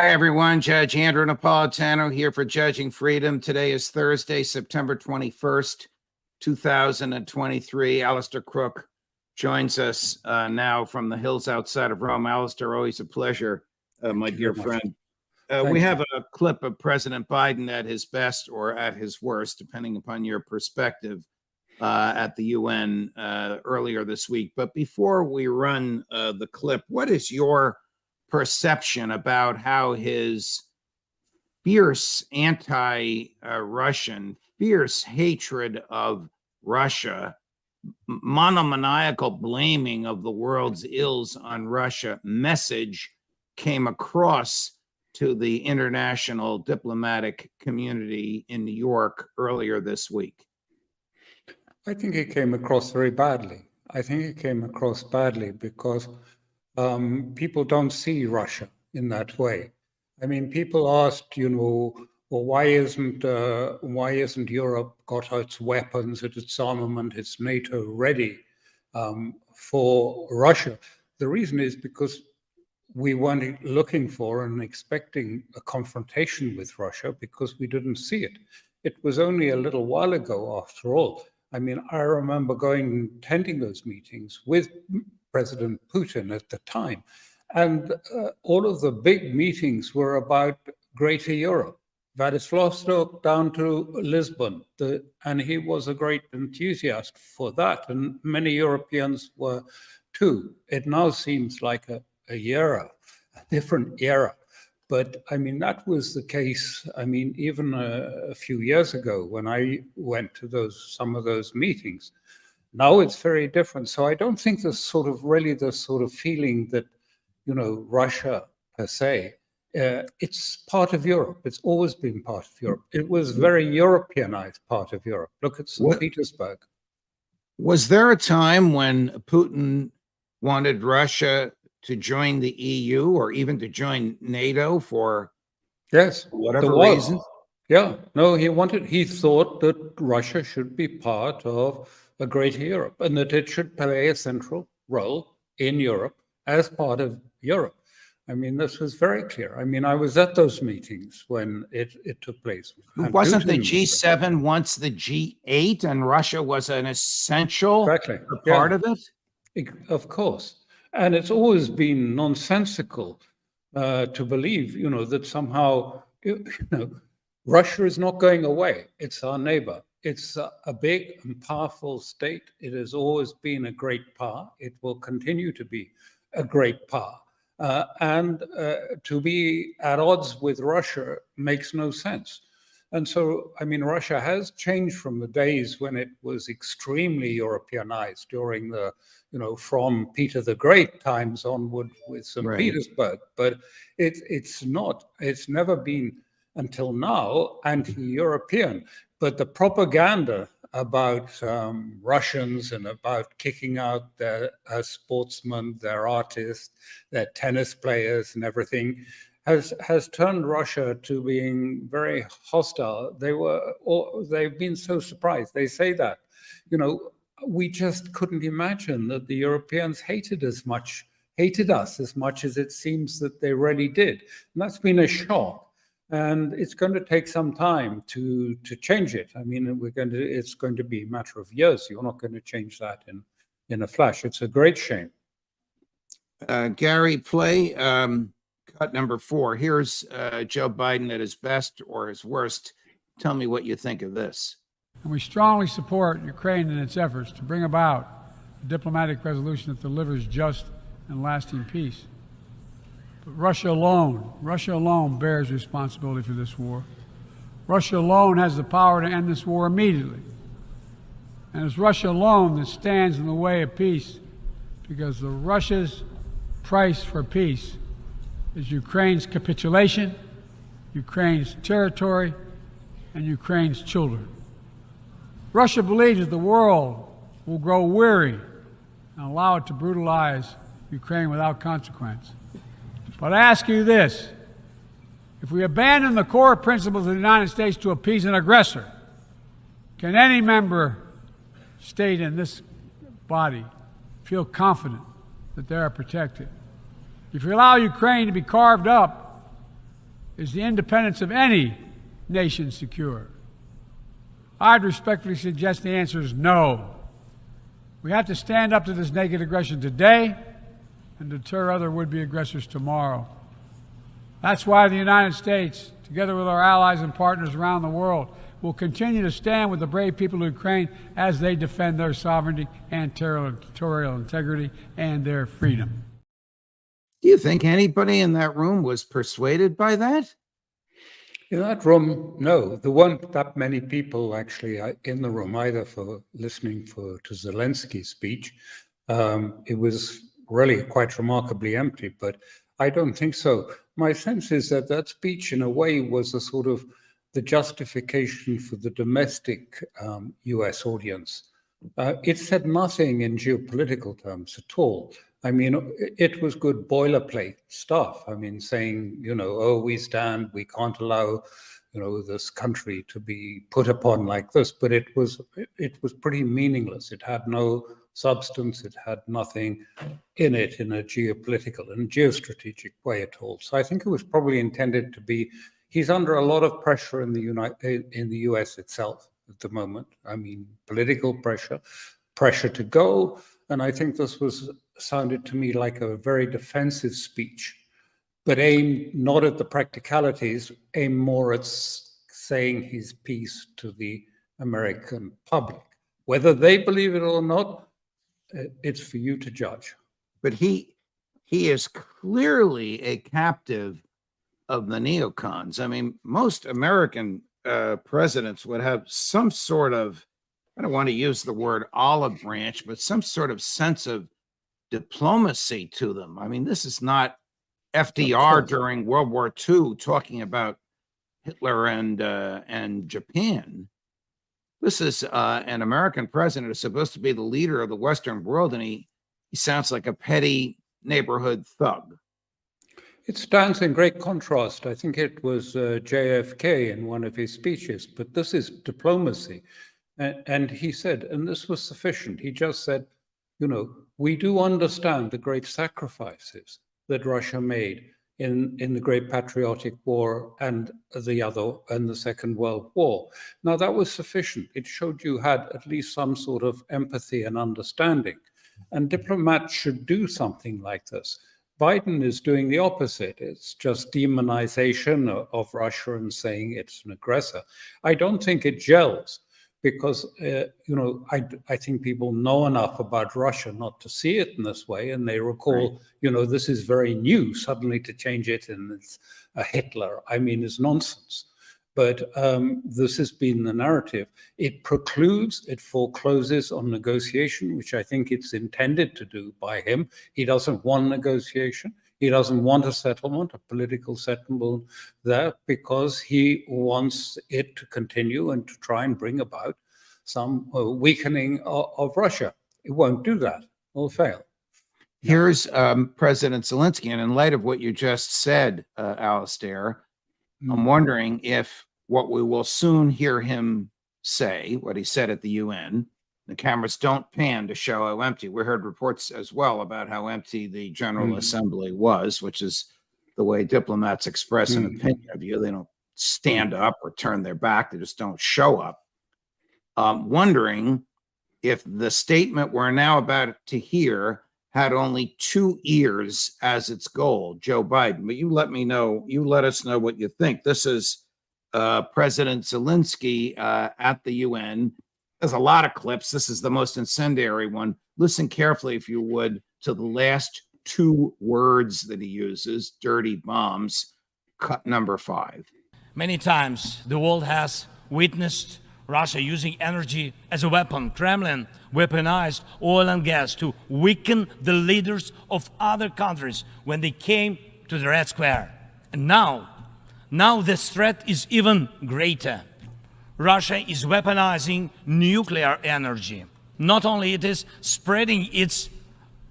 Hi, everyone. Judge Andrew Napolitano here for Judging Freedom. Today is Thursday, September 21st, 2023. Alastair Crooke joins us now from the hills outside of Rome. Alastair, always a pleasure, my dear friend. We have a clip of President Biden at his best or at his worst, depending upon your perspective, at the UN earlier this week. But before we run the clip, what is your perception about how his fierce anti-Russian, fierce hatred of Russia, monomaniacal blaming of the world's ills on Russia message came across to the international diplomatic community in New York earlier this week? I think it came across very badly. I think it came across badly because people don't see Russia in that way. I mean, people asked, well, why isn't Europe got its weapons, its armament, its NATO ready for Russia? The reason is because we weren't looking for and expecting a confrontation with Russia because we didn't see it. It was only a little while ago, after all. I mean, I remember attending those meetings with President Putin at the time. And all of the big meetings were about Greater Europe, Vladivostok down to Lisbon. And he was a great enthusiast for that. And many Europeans were too. It now seems like a different era. But I mean, that was the case. I mean, even a few years ago when I went to some of those meetings. Now it's very different. So I don't think there's sort of feeling that, Russia per se, it's part of Europe. It's always been part of Europe. It was very Europeanized part of Europe. Look at St. Petersburg. Was there a time when Putin wanted Russia to join the EU or even to join NATO for whatever reason? Yeah, no, he thought that Russia should be part of a greater Europe and that it should play a central role in Europe as part of Europe. I mean, this was very clear. I mean, I was at those meetings when it took place. Wasn't the G7 once the G8 and Russia was an essential part of it? Of course. And it's always been nonsensical to believe, that somehow, Russia is not going away. It's our neighbor. It's a big and powerful state. It has always been a great power. It will continue to be a great power. And to be at odds with Russia makes no sense. And so, I mean, Russia has changed from the days when it was extremely Europeanized during the, from Peter the Great times onward with St. Petersburg. But it's never been until now anti-European. But the propaganda about Russians and about kicking out their sportsmen, their artists, their tennis players and everything has turned Russia to being very hostile. They've been so surprised. They say that, we just couldn't imagine that the Europeans hated us as much as it seems that they really did. And that's been a shock. And it's going to take some time to change it. I mean, it's going to be a matter of years. You're not going to change that in a flash. It's a great shame. Gary, play cut number 4. Here's Joe Biden at his best or his worst. Tell me what you think of this. And we strongly support Ukraine in its efforts to bring about a diplomatic resolution that delivers just and lasting peace. But Russia alone bears responsibility for this war. Russia alone has the power to end this war immediately. And it's Russia alone that stands in the way of peace, because Russia's price for peace is Ukraine's capitulation, Ukraine's territory, and Ukraine's children. Russia believes that the world will grow weary and allow it to brutalize Ukraine without consequence. But I ask you this: if we abandon the core principles of the United States to appease an aggressor, can any member state in this body feel confident that they are protected? If you allow Ukraine to be carved up Is the independence of any nation secure? I'd respectfully suggest the answer is no. We have to stand up to this naked aggression today and deter other would-be aggressors tomorrow. That's why the United States, together with our allies and partners around the world, will continue to stand with the brave people of Ukraine as they defend their sovereignty and territorial integrity and their freedom. Do you think anybody in that room was persuaded by that? In that room, no, there weren't that many people actually in the room either for listening to Zelensky's speech. It was really quite remarkably empty, but I don't think so. My sense is that that speech, in a way, was a sort of the justification for the domestic US audience. It said nothing in geopolitical terms at all. I mean, it was good boilerplate stuff. I mean, saying, oh, we can't allow, this country to be put upon like this. But it was pretty meaningless. It had no substance. It had nothing in it in a geopolitical and geostrategic way at all. So I think it was probably intended to be. He's under a lot of pressure in the US itself at the moment. I mean, political pressure to go. And I think this sounded to me like a very defensive speech, but aimed not at the practicalities, aimed more at saying his piece to the American public. Whether they believe it or not, it's for you to judge. But he is clearly a captive of the neocons. I mean, most American presidents would have some sort of, I don't want to use the word olive branch, but some sort of sense of diplomacy to them. I mean, this is not FDR during World War II talking about Hitler and Japan. This is an American president who's supposed to be the leader of the Western world, and he sounds like a petty neighborhood thug. It stands in great contrast. I think it was JFK in one of his speeches, but this is diplomacy. And he said, and this was sufficient, he just said, we do understand the great sacrifices that Russia made in the Great Patriotic War and the Second World War. Now, that was sufficient. It showed you had at least some sort of empathy and understanding. And diplomats should do something like this. Biden is doing the opposite. It's just demonization of Russia and saying it's an aggressor. I don't think it gels. Because, I think people know enough about Russia not to see it in this way. And they recall, this is very new. Suddenly to change it and it's a Hitler, is nonsense. But this has been the narrative. It forecloses on negotiation, which I think it's intended to do by him. He doesn't want negotiation. He doesn't want a settlement, a political settlement there, because he wants it to continue and to try and bring about some weakening of Russia. It won't do that. It'll fail. Here's President Zelensky. And in light of what you just said, Alastair, I'm wondering if what we will soon hear him say, what he said at the UN, the cameras don't pan to show how empty. We heard reports as well about how empty the General Assembly was, which is the way diplomats express an opinion of you. They don't stand up or turn their back. They just don't show up. Wondering if the statement we're now about to hear had only 2 ears as its goal, Joe Biden. But you let us know what you think. This is President Zelensky at the UN. There's a lot of clips. This is the most incendiary one. Listen carefully, if you would, to the last 2 words that he uses, dirty bombs, cut number 5. Many times the world has witnessed Russia using energy as a weapon. Kremlin weaponized oil and gas to weaken the leaders of other countries when they came to the Red Square. And now this threat is even greater. Russia is weaponizing nuclear energy. Not only it is spreading its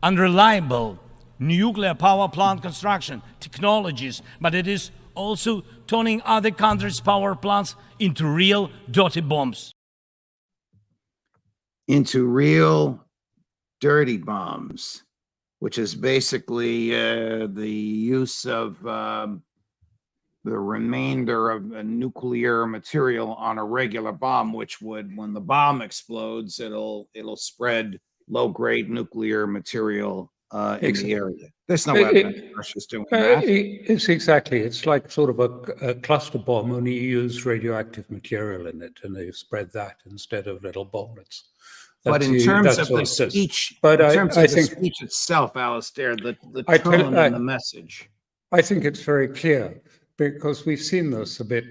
unreliable nuclear power plant construction technologies, but it is also turning other countries' power plants into real dirty bombs. Into real dirty bombs, which is basically the use of the the remainder of the nuclear material on a regular bomb, which would, when the bomb explodes, it'll spread low-grade nuclear material in the area. There's no evidence Russia's doing that. It's like sort of a cluster bomb, only you use radioactive material in it, and they spread that instead of little bullets. But in terms of the speech, speech itself, Alastair, the tone and the message, I think it's very clear, because we've seen this a bit.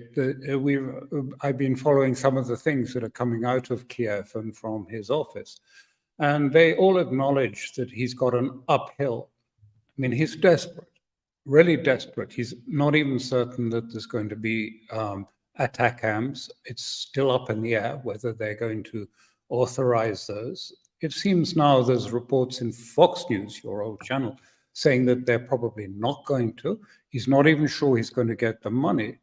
I've been following some of the things that are coming out of Kiev and from his office, and they all acknowledge that he's got an uphill. I mean, he's desperate, really desperate. He's not even certain that there's going to be attack camps. It's still up in the air whether they're going to authorize those. It seems now there's reports in Fox News, your old channel, saying that they're probably not going to. He's not even sure he's going to get the money.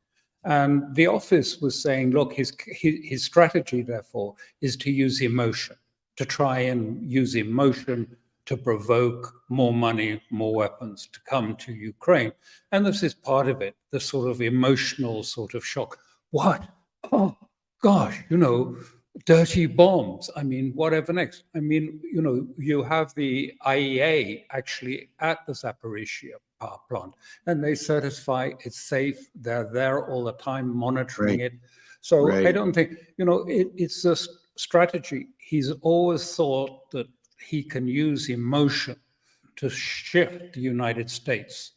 And the office was saying, look, his strategy, therefore, is to use emotion, to try and use emotion to provoke more money, more weapons to come to Ukraine. And this is part of it, the sort of emotional sort of shock. What? Oh, gosh, dirty bombs. I mean, whatever next? I mean, you have the IEA actually at the Zaporizhzhia power plant, and they certify it's safe. They're there all the time monitoring it. So I don't think, it's a strategy. He's always thought that he can use emotion to shift the United States.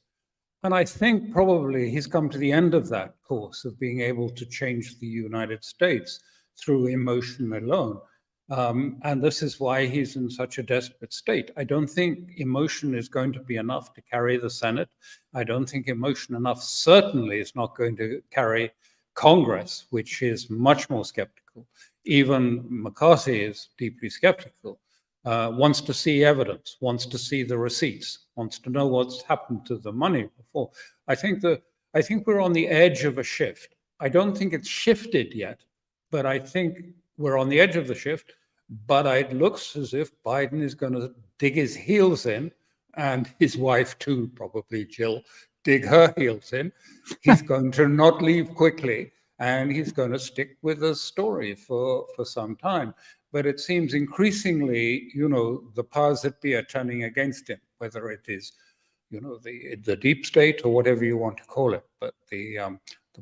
And I think probably he's come to the end of that course of being able to change the United States through emotion alone. And this is why he's in such a desperate state. I don't think emotion is going to be enough to carry the Senate. I don't think emotion enough certainly is not going to carry Congress, which is much more skeptical. Even McCarthy is deeply skeptical, wants to see evidence, wants to see the receipts, wants to know what's happened to the money before. I think we're on the edge of a shift. I don't think it's shifted yet, but I think we're on the edge of the shift. But it looks as if Biden is going to dig his heels in, and his wife too, probably Jill, dig her heels in. He's going to not leave quickly, and he's going to stick with the story for some time. But it seems increasingly, the powers that be are turning against him, whether it is, the deep state or whatever you want to call it. But the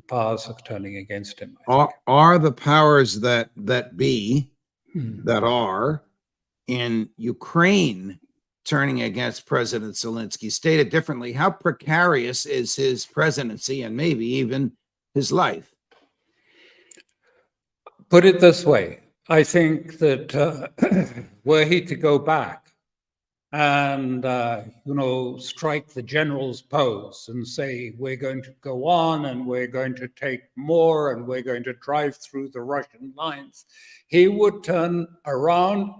powers are turning against him. Are the powers that be that are in Ukraine turning against President Zelensky? Stated differently, how precarious is his presidency and maybe even his life? Put it this way. I think that were he to go back and, strike the general's pose and say, we're going to go on and we're going to take more and we're going to drive through the Russian lines, he would turn around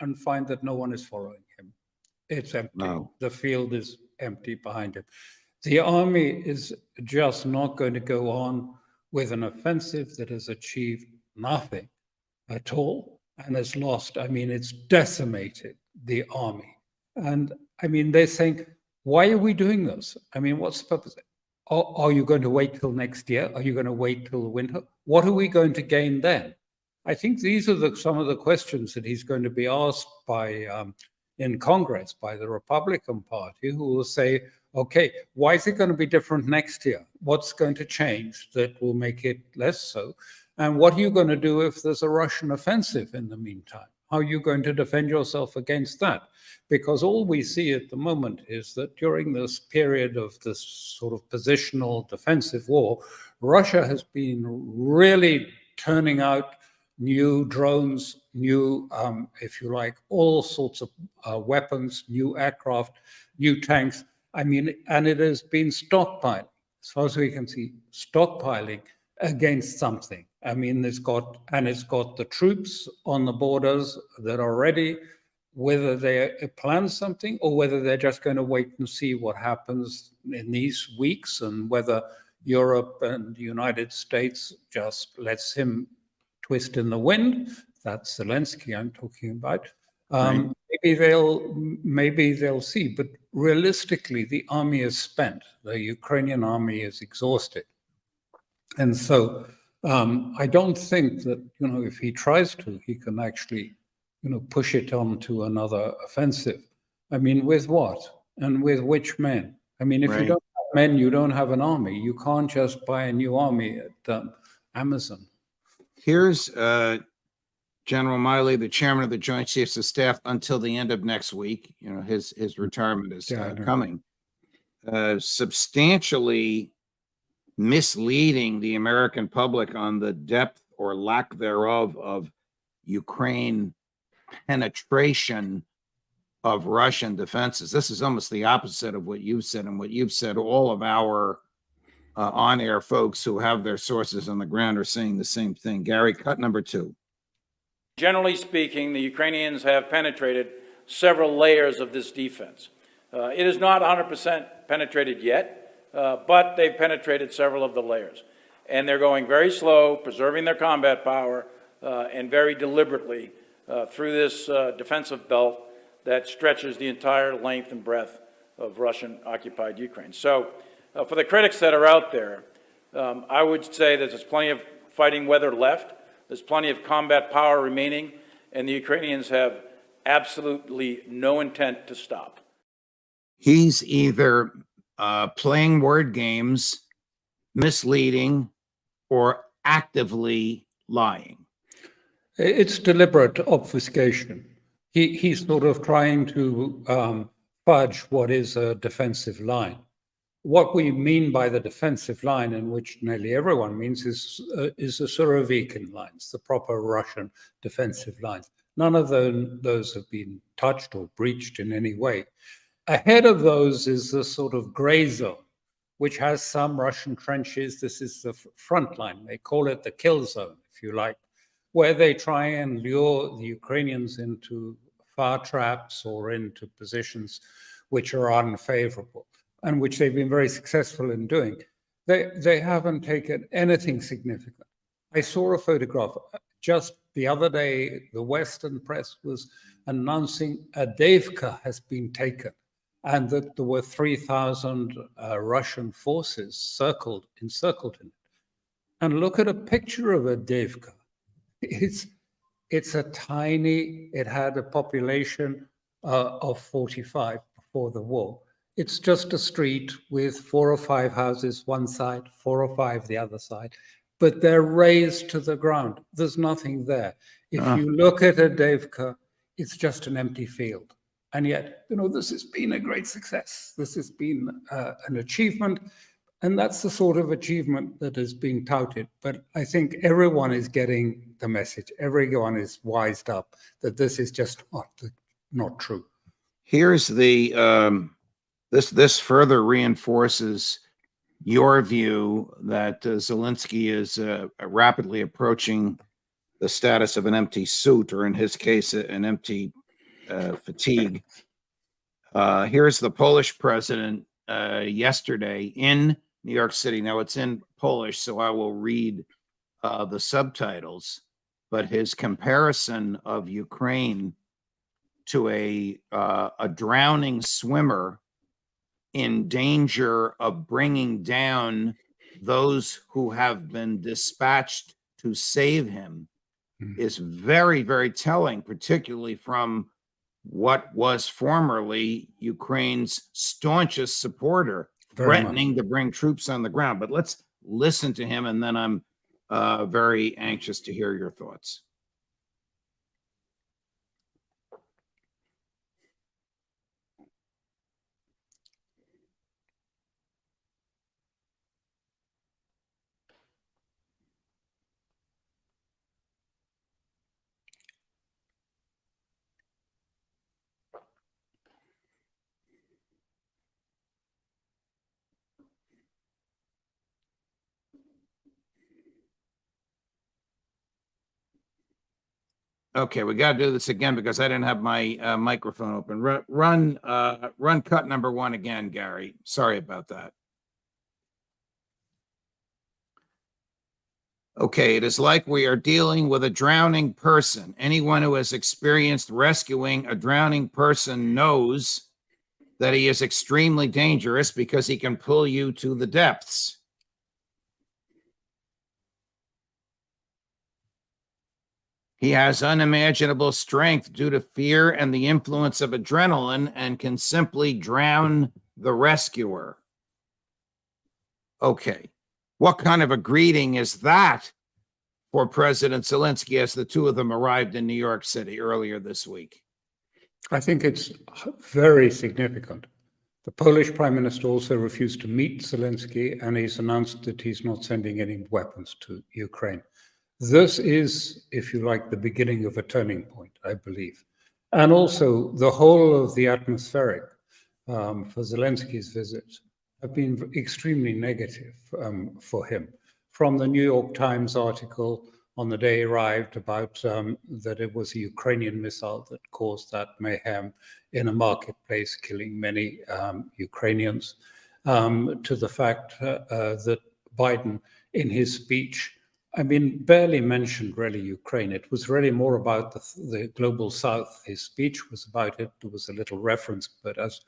and find that no one is following him. It's empty. No. The field is empty behind him. The army is just not going to go on with an offensive that has achieved nothing at all and has lost. I mean, it's decimated the army. And I mean, they're saying, why are we doing this? I mean, what's the purpose? Are you going to wait till next year? Are you going to wait till the winter? What are we going to gain then? I think these are some of the questions that he's going to be asked by in Congress by the Republican Party, who will say, okay, why is it going to be different next year? What's going to change that will make it less so? And what are you going to do if there's a Russian offensive in the meantime? How are you going to defend yourself against that? Because all we see at the moment is that during this period of this sort of positional defensive war, Russia has been really turning out new drones, new, if you like, all sorts of weapons, new aircraft, new tanks. I mean, and it has been stockpiling, as far as we can see, stockpiling against something. I mean, it's got the troops on the borders that are ready, whether they plan something or whether they're just going to wait and see what happens in these weeks and whether Europe and the United States just lets him twist in the wind. That's Zelensky I'm talking about. Right. Maybe they'll see, but realistically, the army is spent. The Ukrainian army is exhausted. And so I don't think that, if he tries to, he can actually, push it on to another offensive. I mean, with what? And with which men? I mean, if you Right. don't have men, you don't have an army. You can't just buy a new army at Amazon. Here's General Miley, the chairman of the Joint Chiefs of Staff, until the end of next week. His retirement is coming. Substantially misleading the American public on the depth or lack thereof of Ukraine penetration of Russian defenses. This is almost the opposite of what you've said, and what you've said. All of our on-air folks who have their sources on the ground are saying the same thing. Gary, cut number 2. Generally speaking, the Ukrainians have penetrated several layers of this defense. It is not 100% penetrated yet, but they've penetrated several of the layers. And they're going very slow, preserving their combat power, and very deliberately through this defensive belt that stretches the entire length and breadth of Russian-occupied Ukraine. So for the critics that are out there, I would say that there's plenty of fighting weather left. There's plenty of combat power remaining, and the Ukrainians have absolutely no intent to stop. He's either playing word games, misleading, or actively lying. It's deliberate obfuscation. He's sort of trying to fudge what is a defensive line. What we mean by the defensive line, in which nearly everyone means, is the Surovikin lines, the proper Russian defensive lines. None of those have been touched or breached in any way. Ahead of those is the sort of gray zone, which has some Russian trenches. This is the front line. They call it the kill zone, if you like, where they try and lure the Ukrainians into fire traps or into positions which are unfavorable, and which they've been very successful in doing. They haven't taken anything significant. I saw a photograph just the other day. The Western press was announcing Avdiivka has been taken, and that there were 3,000 Russian forces encircled in it. And look at a picture of Avdiivka. It's a tiny, it had a population of 45 before the war. It's just a street with 4 or 5 houses one side, 4 or 5 the other side, but they're raised to the ground. There's nothing there. If you look at Avdiivka, it's just an empty field. And yet, this has been a great success. This has been an achievement, and that's the sort of achievement that is being touted. But I think everyone is getting the message. Everyone is wised up that this is just not true. Here's the this further reinforces your view that Zelensky is rapidly approaching the status of an empty suit, or in his case, an empty fatigue. Here's the Polish president yesterday in New York City. Now it's in Polish, so I will read the subtitles, but his comparison of Ukraine to a drowning swimmer in danger of bringing down those who have been dispatched to save him is very, very telling, particularly from what was formerly Ukraine's staunchest supporter, threatening to bring troops on the ground. But let's listen to him, and then I'm very anxious to hear your thoughts. Okay, we got to do this again because I didn't have my microphone open. Run cut number 1 again, Gary. Sorry about that. Okay, it is like we are dealing with a drowning person. Anyone who has experienced rescuing a drowning person knows that he is extremely dangerous because he can pull you to the depths. He has unimaginable strength due to fear and the influence of adrenaline and can simply drown the rescuer. Okay, what kind of a greeting is that for President Zelensky as the two of them arrived in New York City earlier this week? I think it's very significant. The Polish Prime Minister also refused to meet Zelensky, and he's announced that he's not sending any weapons to Ukraine. This is, if you like, the beginning of a turning point, I believe. And also, the whole of the atmospheric for Zelensky's visit have been extremely negative for him. From the New York Times article on the day he arrived about that it was a Ukrainian missile that caused that mayhem in a marketplace, killing many Ukrainians, to the fact that Biden, in his speech, barely mentioned really Ukraine. It was really more about the global South. His speech was about it. There was a little reference, but as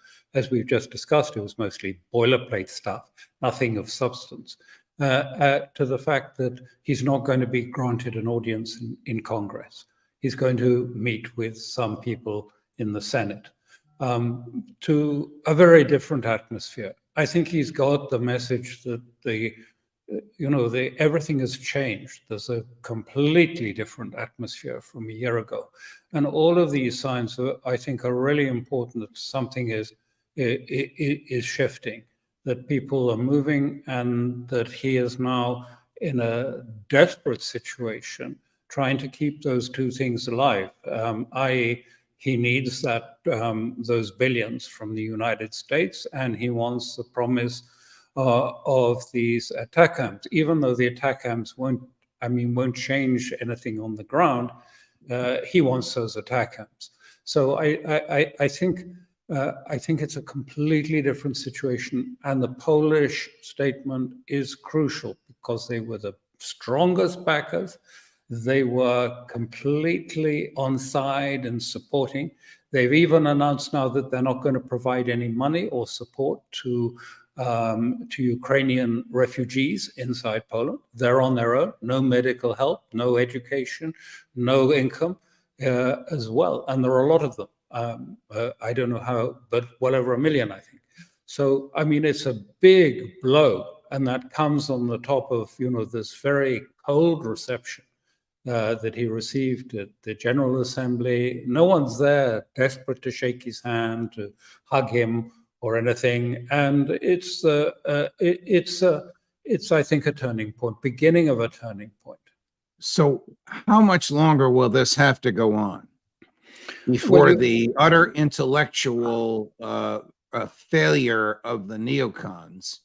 we've just discussed, it was mostly boilerplate stuff, nothing of substance. To the fact that he's not going to be granted an audience in Congress. He's going to meet with some people in the Senate, to a very different atmosphere. I think he's got the message that everything has changed. There's a completely different atmosphere from a year ago. And all of these signs, I think, are really important that something is shifting, that people are moving, and that he is now in a desperate situation trying to keep those two things alive, i.e., he needs those billions from the United States, and he wants the promise of these attack camps, even though the attack camps won't change anything on the ground. He wants those attack camps. So I think it's a completely different situation, and the Polish statement is crucial because they were the strongest backers. They were completely on side and supporting. They've even announced now that they're not going to provide any money or support to Ukrainian refugees inside Poland. They're on their own, no medical help, no education, no income as well. And there are a lot of them. I don't know how, but well over 1 million, I think. So, it's a big blow, and that comes on the top of, this very cold reception that he received at the General Assembly. No one's there desperate to shake his hand, to hug him or anything. And it's I think, a turning point, beginning of a turning point. So how much longer will this have to go on before the utter intellectual failure of the neocons,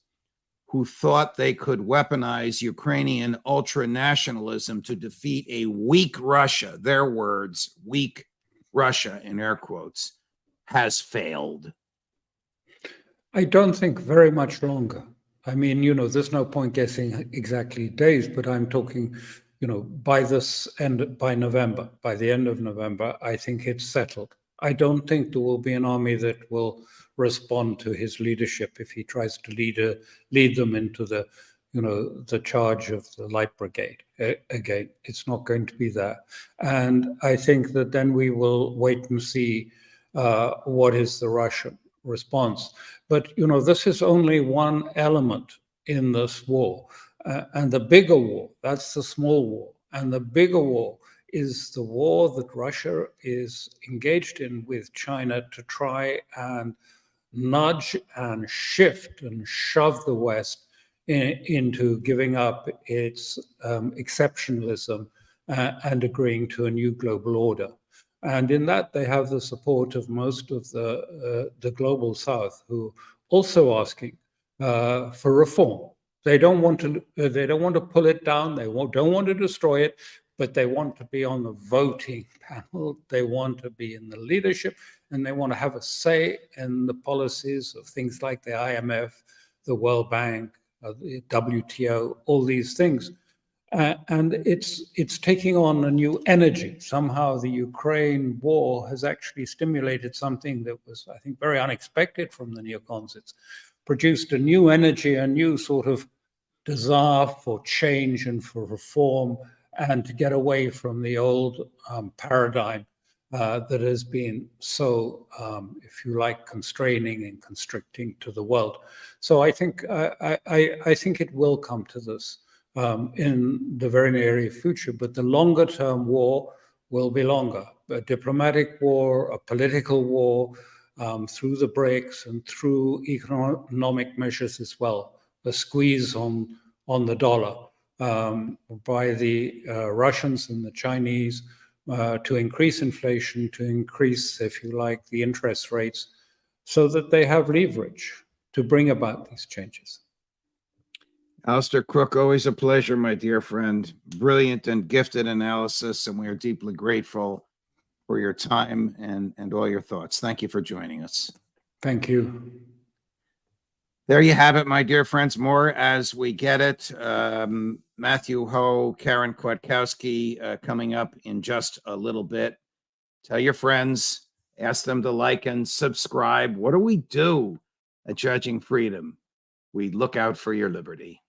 who thought they could weaponize Ukrainian ultra-nationalism to defeat a weak Russia, their words, weak Russia in air quotes, has failed? I don't think very much longer. There's no point guessing exactly days, but I'm talking, by November, by the end of November, I think it's settled. I don't think there will be an army that will respond to his leadership if he tries to lead them into the charge of the Light Brigade. Again, it's not going to be there. And I think that then we will wait and see what is the Russian response. But, this is only one element in this war. And the bigger war, that's the small war. And the bigger war is the war that Russia is engaged in with China to try and nudge and shift and shove the West into giving up its exceptionalism and agreeing to a new global order. And in that, they have the support of most of the global South, who also asking for reform. They don't want to pull it down. They don't want to destroy it, but they want to be on the voting panel. They want to be in the leadership, and they want to have a say in the policies of things like the IMF, the World Bank, the WTO, all these things. And it's taking on a new energy. Somehow the Ukraine war has actually stimulated something that was, I think, very unexpected from the neocons. It's produced a new energy, a new sort of desire for change and for reform. and to get away from the old paradigm that has been so, if you like, constraining and constricting to the world. So I think I think it will come to this in the very near future, but the longer term war will be longer. A diplomatic war, a political war, through the BRICS and through economic measures as well. The squeeze on the dollar by the Russians and the Chinese to increase inflation, to increase, if you like, the interest rates, so that they have leverage to bring about these changes. Alastair Crooke, always a pleasure, my dear friend. Brilliant and gifted analysis, and we are deeply grateful for your time and all your thoughts. Thank you for joining us. Thank you. There you have it, my dear friends. More as we get it. Matthew Ho, Karen Kwiatkowski coming up in just a little bit. Tell your friends, ask them to like and subscribe. What do we do at Judging Freedom? We look out for your liberty.